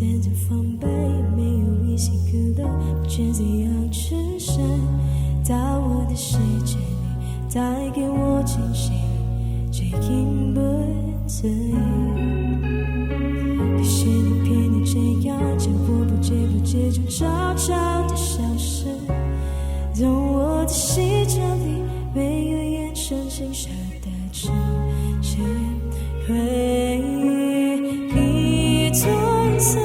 点着防备，没有一些苦乐，却怎样吃晒到我的世界里，带给我惊喜，却饮不醉。有些人偏偏这样，结果不知不觉就悄悄地消失，从我的世界里没有眼神欣赏的城市回忆存在，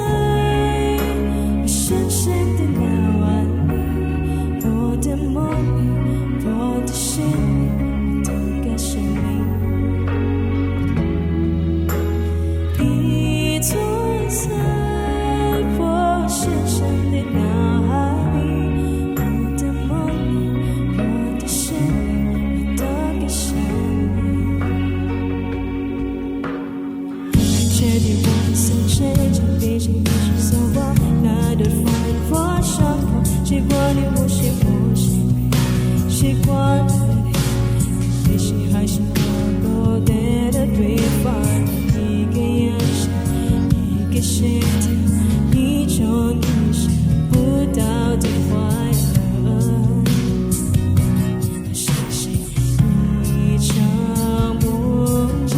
我深深地拿完你，我的梦里，我的心里，我的歌声里，你存在我深深的脑海里，我的梦里，我的心里，我的歌声里，确定我的心事将毕竟必须说话，那段话引发伤口，习惯你无视我心里，习惯了你内心还是不够的对方，一个眼神，一个心跳，一种意想不到的快乐，我相信一场梦境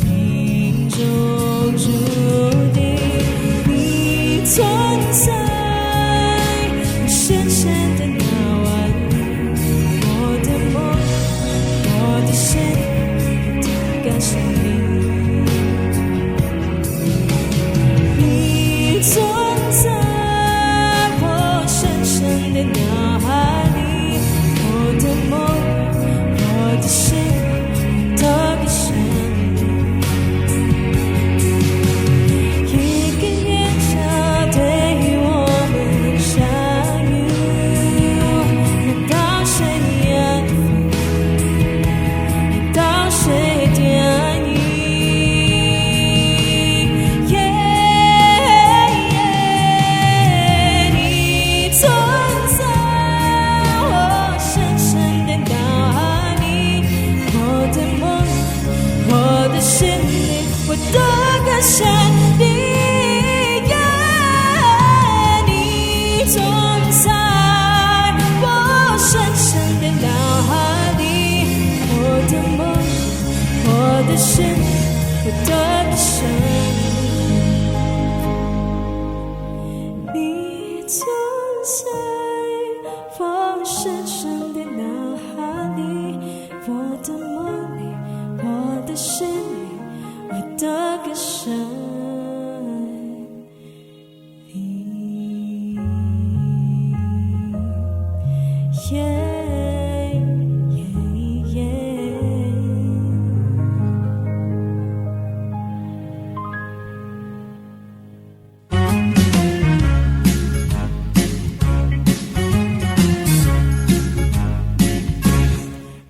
命中注定，你存在我深深的脑海里，我的梦，我的心，我的感受里，你存在我深深的脑海里，我的梦，我的心，我的歌声里，一个眼神对我们相遇，难道谁安抚，难道谁惦意你存在我深深的脑海里，我的梦，我的心里，我的歌声里，你存在我深深的脑海里，我的梦，我的心，我的歌声里，你存在我深深的脑海里，我的梦里，我的心里，我的歌声里。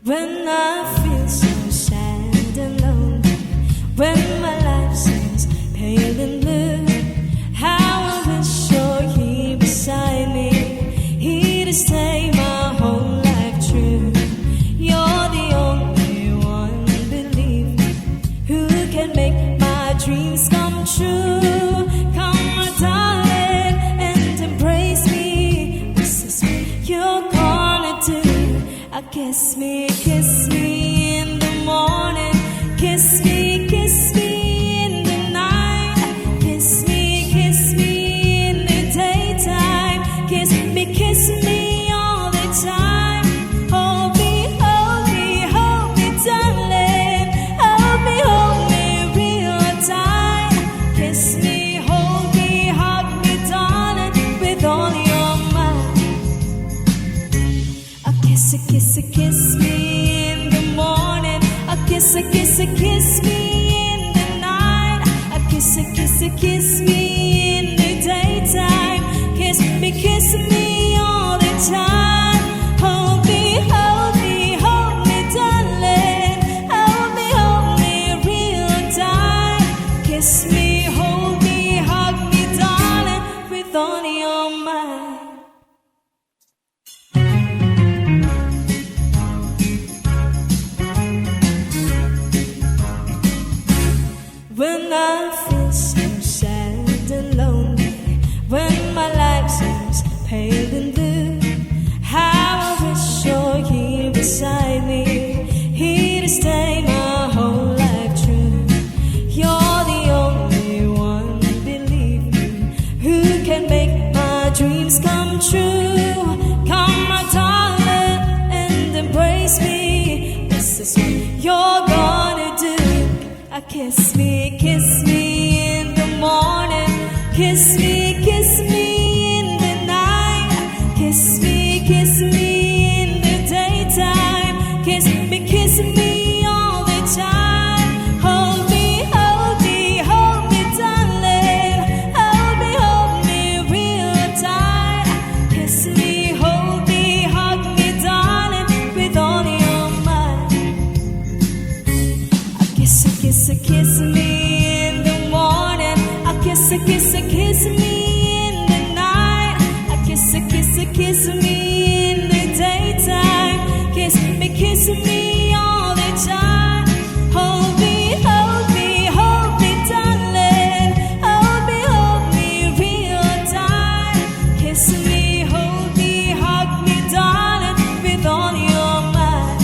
When I feel so sad and lonely, when my life seems pale and blue, how I wish you're here beside me, here to stay my whole life true. You're the only one, believe me, who can make my dreams come true. Come, my darling, and embrace me. This is what you're gonna do. Kiss me in the morning, kiss me in the night, kiss me in the daytime, kiss me all the time. Hold me, darling, hold me real tight. Kiss me, hold me, hug me, darling, with all your might. Kiss me in the morning, kiss me in the night, kiss me in the daytime, kiss me all the time. Hold me, darling, hold me real tight. Kiss me, hold me, hug me, darling, with all your might. true. Come, my darling, and embrace me. This is what you're gonna do. Kiss me in the morning. Kiss me in the night. Kiss me in the daytime. Kiss me all the time. Hold me, darling. Hold me real tight. Kiss me, hold me, hug me, darling, with all your might. Kiss me in the morning. Kiss me in the night. Kiss me in the daytime. Kiss me all the time. Hold me, darling. Hold me real tight. Kiss me, hold me, hug me, darling, with all your might.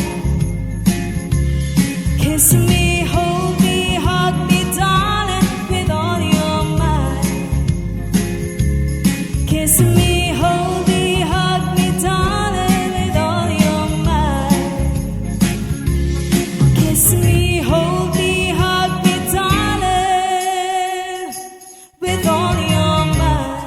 Kiss me, hold me, hug me, darling, with all your might. Kiss me, hold me, hug me, darling, with all your might. Kiss me, hold me, hug me, darling, with all your might.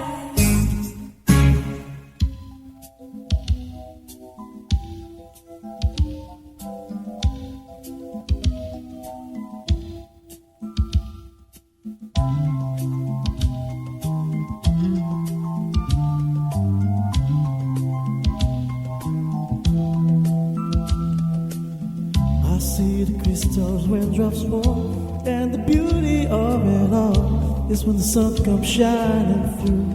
I see the crystals when drops fall, and the beauty of it all is when the sun comes shining through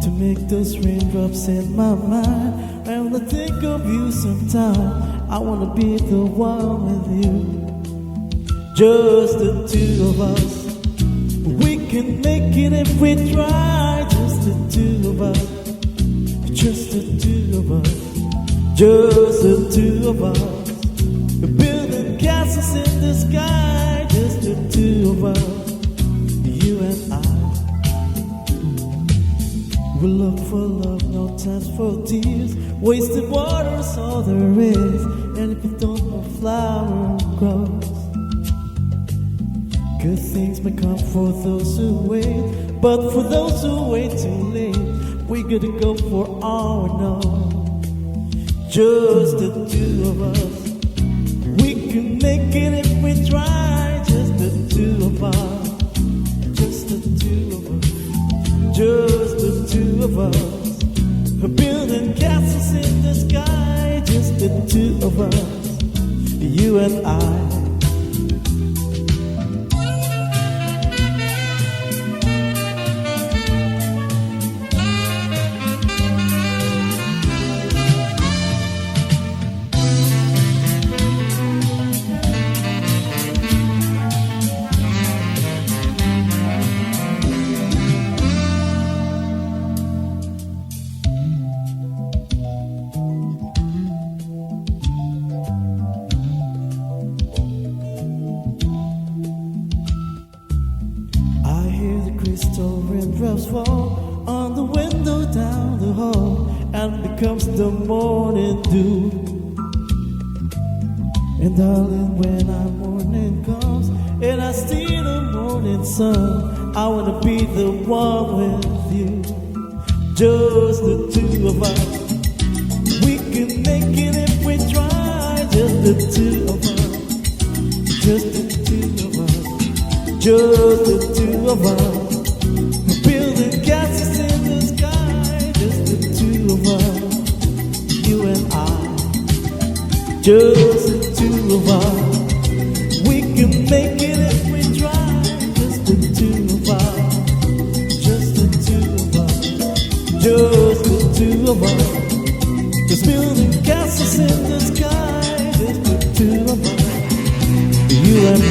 to make those raindrops in my mind. And when I think of you sometime, I wanna be the one with you. Just the two of us, we can make it if we try. Just the two of us, just the two of us. Just the two of us, we're building castles in the sky. Just the two of us, you and I. We look for love, no time for tears. Wasted water's all there is, and if you don't know, flower grows. Good things may come for those who wait, but for those who wait too late, we gotta go for all we know. Just the two of us, we can make it if we try. Just the two of us, just the two of us, just the two of us. We're building castles in the sky. Just the two of us, you and I. Crystal raindrops fall on the window down the hall, and becomes the morning dew. And darling, when our morning comes and I see the morning sun, I wanna be the one with you. Just the two of us, we can make it if we try. Just the two of us, just the two of us, just the two of us. Building castles in the sky. Just the two of us, you and I. Just the two of us, we can make it if we try. Just the two of us, just the two of us, just the two of us. Just building castles in the sky. Just the two of us, you and I.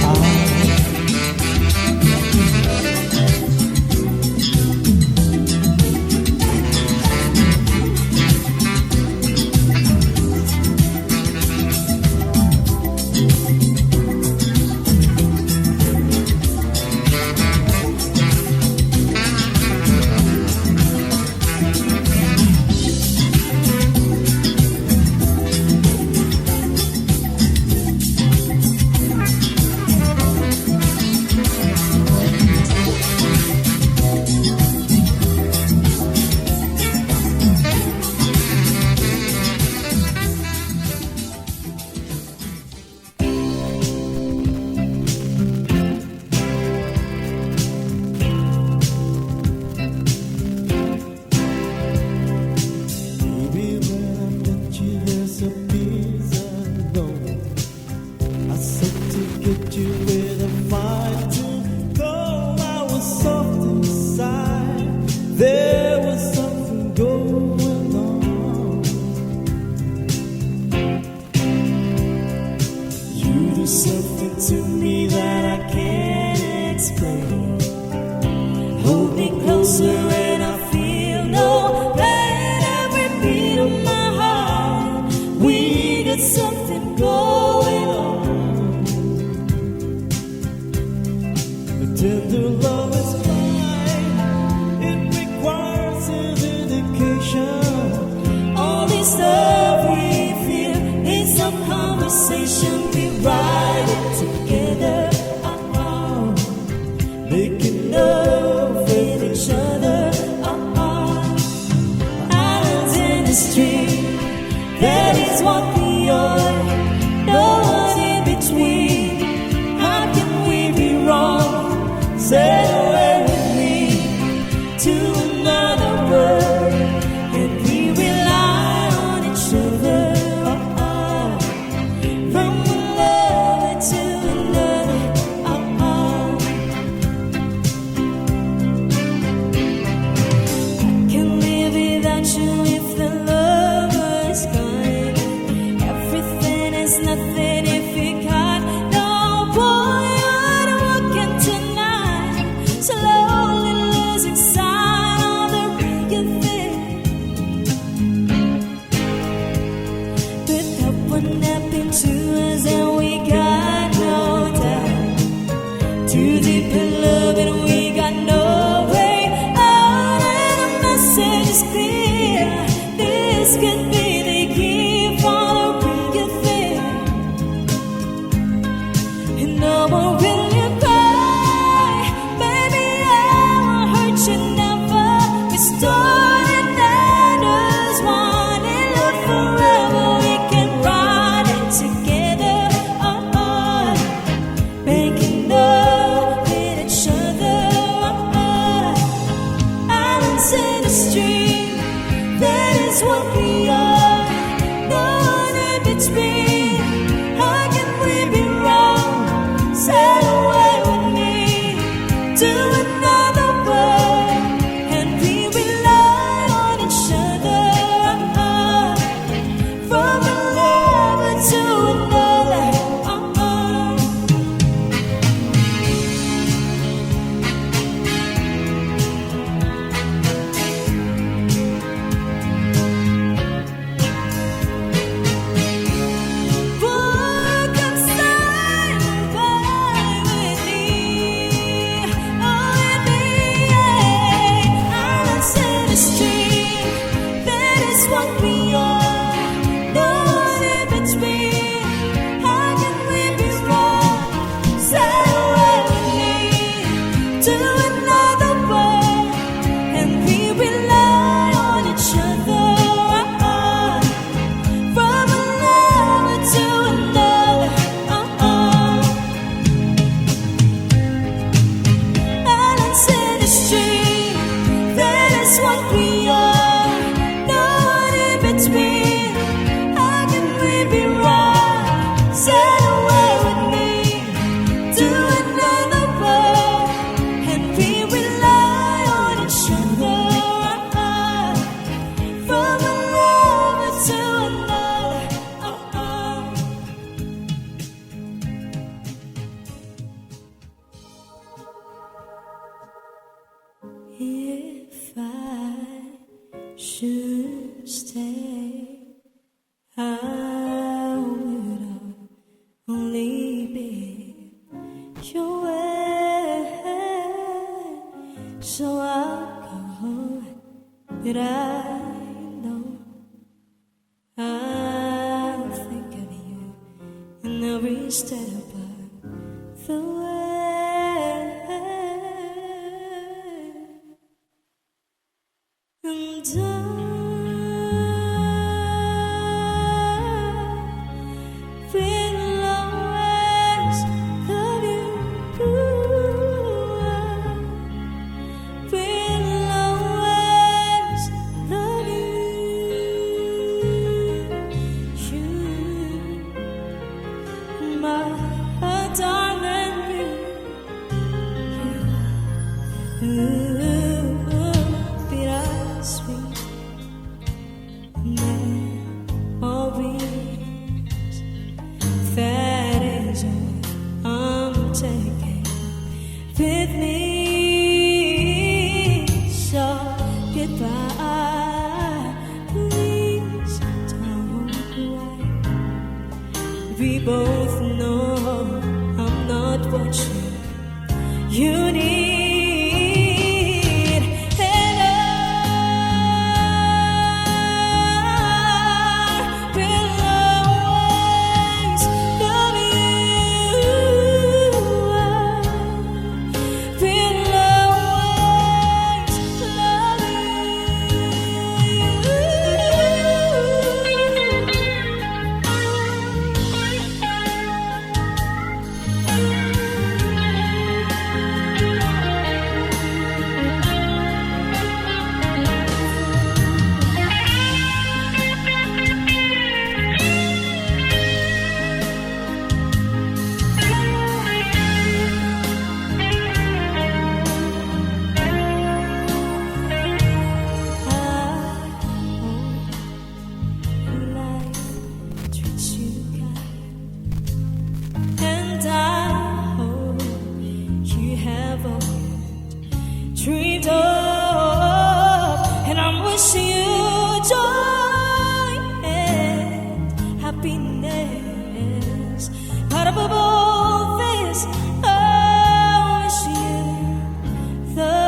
train. Hold me closer and I feel no pain. Every beat of my heart, we got something going on. The tender love is fine. It requires a dedication. All this love we feel is some conversation. We write it together, Making love with each other. Islands in the stream, that is what we are. No one in between. How can we be wrong? Sail away with me to another world, and we rely on each other. From one lover to another. I can't live without you if the lover is gone. Everything is nothing if you can't. No boy, I'm walking tonight, slowly losing sight of the real thing. Without what happened to us, and we got no doubt. Too deep in love and we got no way out. And the message is clear. This could be the key for the real thing. And no more will you cry, baby. I will hurt you never. We started and us one in love forever. We can ride it together, making love with each other. Islands in the stream, that is what we are. No one in between. How can we be wrong? Sail away with me to another world, and we rely on each other. From one lover to another. Walk outside and play with me, oh with me, yeah. Islands in the stream, that is what we are. No one in between. How can we be wrong? Sail away with me to another world, and we rely on each other. From one lover to another. Islands in the stream, that is what we are. No one in between. How can we be wrong? Sail away with me to another world, and we rely on each other. From one lover to another. If I should stay, I would only be your way. So I'll go, but I know I'll think of you in every step of the way. And I will always love you. I will always love you, my darling, you. Bittersweet memories, that is all I'm taking with me. dreamed of, and I'm wishing you joy and happiness. But above all this, I wish you the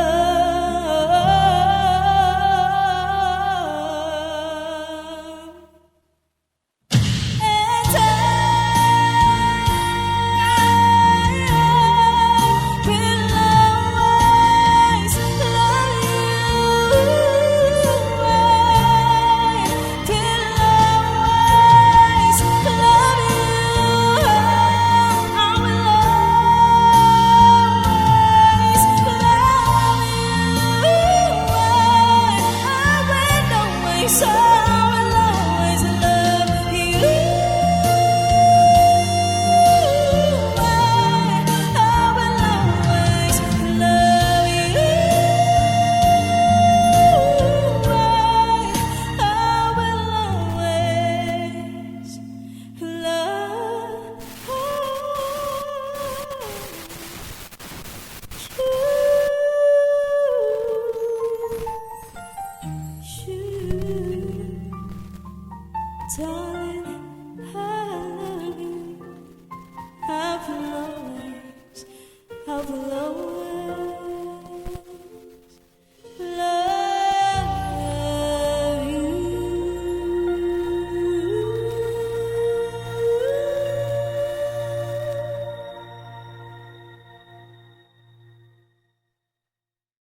so I will always love you. I will always love you. I will always love you. Darling, I love you. I will always